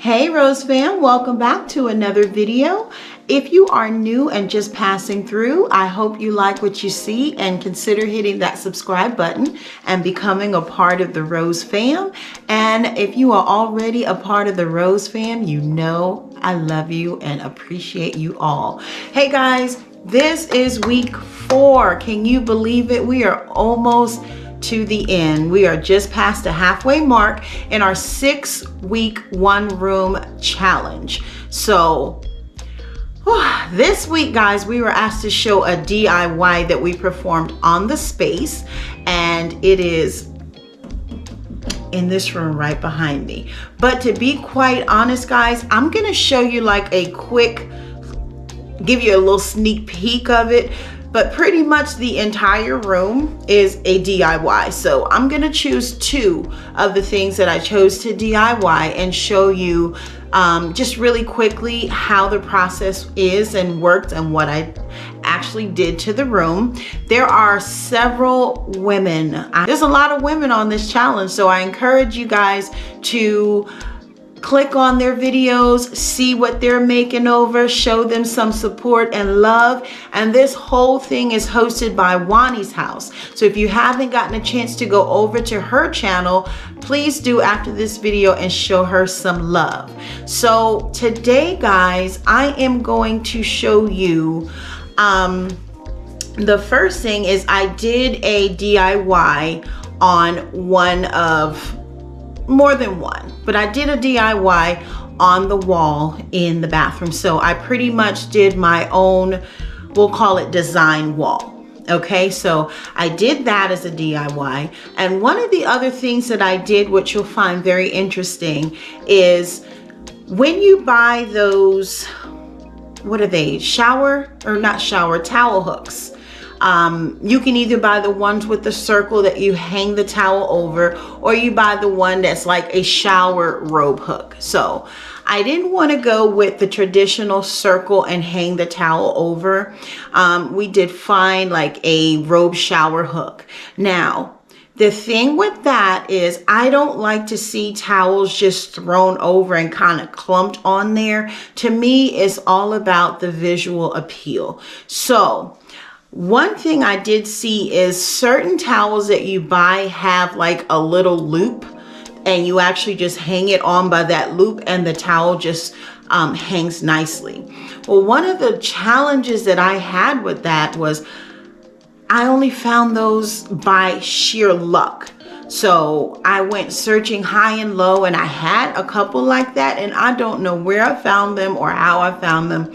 Hey Rose fam, welcome back to another video. If you are new and just passing through, I hope you like what you see and consider hitting that subscribe button and becoming a part of the Rose fam. And if you are already a part of the Rose fam, you know I love you and appreciate you all. Hey guys, this is week 4. Can you believe it? We are almost to the end. We are just past the halfway mark in our 6-week 1-room challenge. So this week, guys, we were asked to show a DIY that we performed on the space, and it is in this room right behind me. But to be quite honest, guys, I'm gonna show you like a quick, give you a little sneak peek of it. But pretty much the entire room is a DIY. So I'm gonna choose 2 of the things that I chose to DIY and show you just really quickly how the process is and worked and what I actually did to the room. There are several women. There's a lot of women on this challenge, so I encourage you guys to click on their videos, see what they're making over, show them some support and love. And this whole thing is hosted by JUANI'S house. So if you haven't gotten a chance to go over to her channel, please do after this video and show her some love. So today, guys, I am going to show you, the first thing is I did a DIY on one of, more than one, but I did a DIY on the wall in the bathroom. So I pretty much did my own, we'll call it design wall. Okay, so I did that as a DIY. And one of the other things that I did, which you'll find very interesting, is when you buy those, what are they, towel hooks. You can either buy the ones with the circle that you hang the towel over, or you buy the one that's like a shower robe hook. So I didn't want to go with the traditional circle and hang the towel over. We did find like a robe shower hook. Now, the thing with that is I don't like to see towels just thrown over and kind of clumped on there. To me, it's all about the visual appeal. So one thing I did see is certain towels that you buy have like a little loop, and you actually just hang it on by that loop and the towel just hangs nicely. Well, one of the challenges that I had with that was I only found those by sheer luck. So I went searching high and low, and I had a couple like that, and I don't know where I found them or how I found them.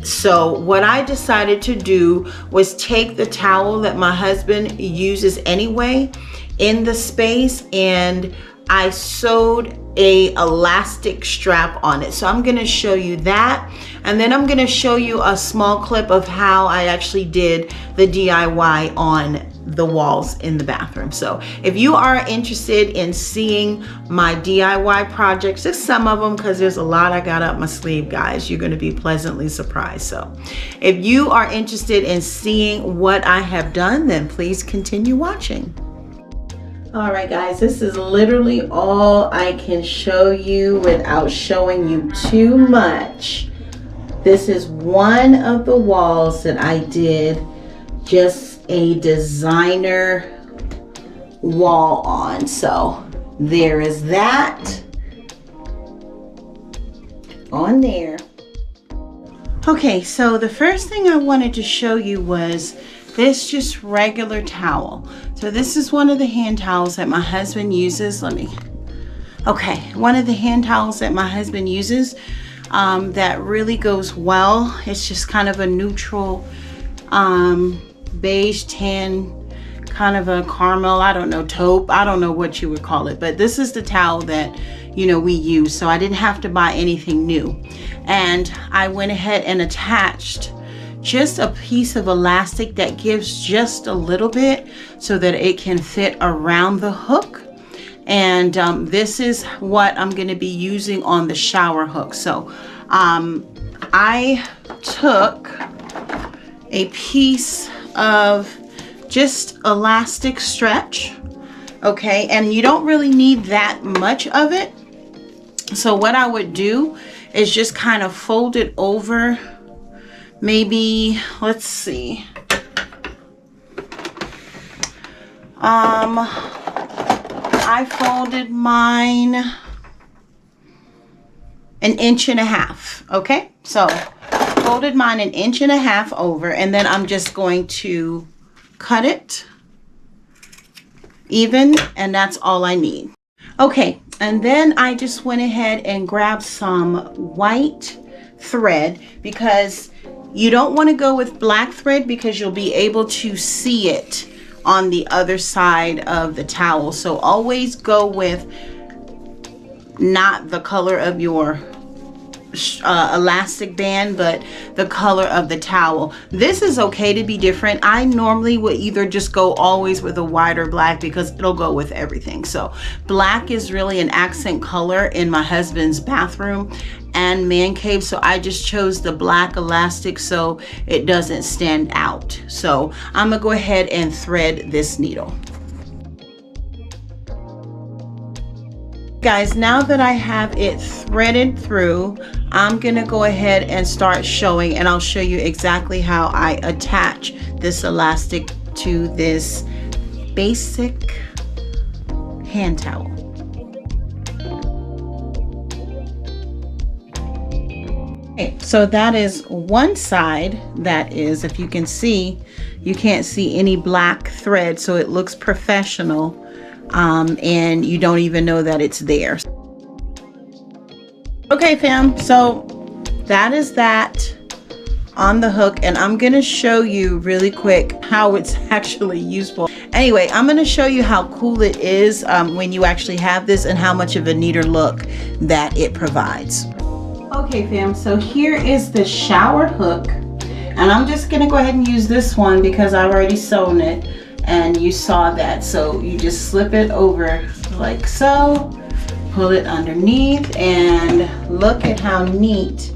So what I decided to do was take the towel that my husband uses anyway in the space, and I sewed a elastic strap on it. So I'm gonna show you that, and then I'm gonna show you a small clip of how I actually did the DIY on the walls in the bathroom. So if you are interested in seeing my DIY projects, just some of them, because there's a lot I got up my sleeve, guys, you're going to be pleasantly surprised. So if you are interested in seeing what I have done, then please continue watching. All right, guys, this is literally all I can show you without showing you too much. This is one of the walls that I did just a designer wall on. So there is that on there. Okay, so the first thing I wanted to show you was this just regular towel. So this is one of the hand towels that my husband uses. One of the hand towels that my husband uses that really goes well. It's just kind of a neutral beige tan, kind of a caramel, I don't know, taupe, I don't know what you would call it, but this is the towel that, you know, we use. So I didn't have to buy anything new, and I went ahead and attached just a piece of elastic that gives just a little bit so that it can fit around the hook. And this is what I'm going to be using on the shower hook. So I took a piece of just elastic stretch, okay, and you don't really need that much of it. So what I would do is just kind of fold it over. Maybe, let's see. I folded mine 1.5 inches, okay? So folded mine 1.5 inches over, and then I'm just going to cut it even, and that's all I need. Okay, and then I just went ahead and grabbed some white thread, because you don't want to go with black thread because you'll be able to see it on the other side of the towel. So always go with not the color of your elastic band, but the color of the towel. This is okay to be different. I normally would either just go always with a white or black because it'll go with everything. So black is really an accent color in my husband's bathroom and man cave, so I just chose the black elastic so it doesn't stand out. So I'm gonna go ahead and thread this needle. Guys, now that I have it threaded through, I'm gonna go ahead and start showing, and I'll show you exactly how I attach this elastic to this basic hand towel. Okay, so that is one side. That is, if you can see, you can't see any black thread, so it looks professional. And you don't even know that it's there. Okay, fam, so that is that on the hook, and I'm gonna show you really quick how it's actually useful. Anyway, I'm gonna show you how cool it is when you actually have this, and how much of a neater look that it provides. Okay, fam, so here is the shower hook, and I'm just gonna go ahead and use this one because I've already sewn it. And you saw that, so you just slip it over like so, pull it underneath, and look at how neat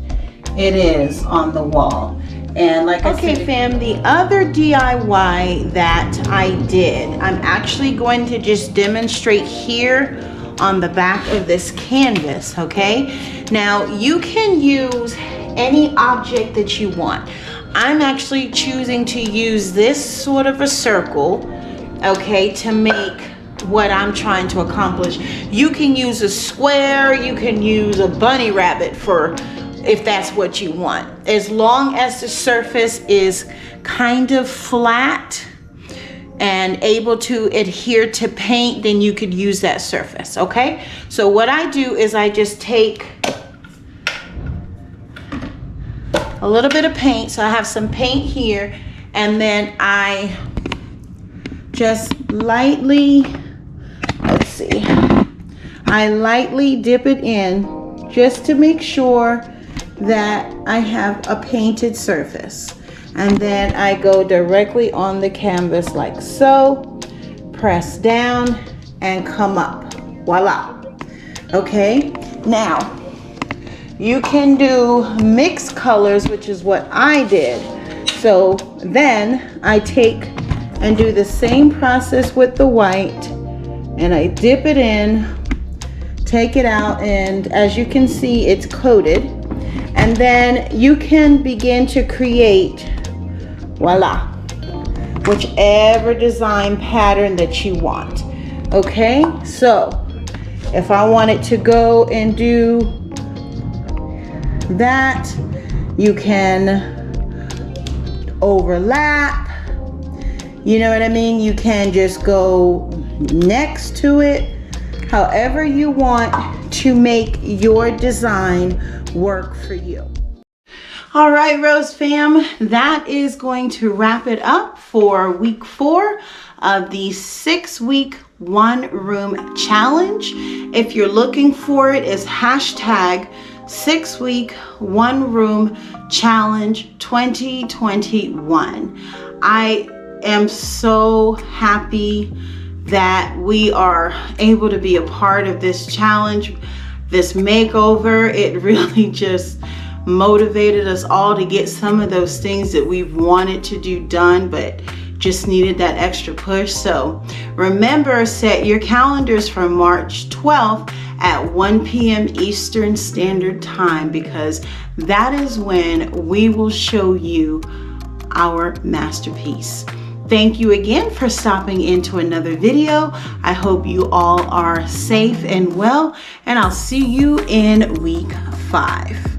it is on the wall. And like I said, fam, the other DIY that I did, I'm actually going to just demonstrate here on the back of this canvas, okay? Now you can use any object that you want. I'm actually choosing to use this sort of a circle, okay, to make what I'm trying to accomplish. You can use a square, you can use a bunny rabbit for, if that's what you want. As long as the surface is kind of flat and able to adhere to paint, then you could use that surface, okay? So what I do is I just take a little bit of paint, so I have some paint here, and then I just lightly, let's see, I lightly dip it in just to make sure that I have a painted surface. And then I go directly on the canvas like so, press down and come up, voila. Okay, now you can do mixed colors, which is what I did. So then I take and do the same process with the white, and I dip it in, take it out, and as you can see, it's coated. And then you can begin to create, voila, whichever design pattern that you want. Okay, so if I wanted to go and do that, you can overlap, you know what I mean? You can just go next to it, however you want to make your design work for you. All right, Rose fam, that is going to wrap it up for week 4 of the 6-week 1-room challenge. If you're looking for it, it's hashtag 6-week 1-room challenge 2021. I am so happy that we are able to be a part of this challenge, this makeover. It really just motivated us all to get some of those things that we've wanted to do done, but just needed that extra push. So remember, set your calendars for March 12th at 1 p.m. Eastern Standard Time, because that is when we will show you our masterpiece. Thank you again for stopping into another video. I hope you all are safe and well, and I'll see you in week 5.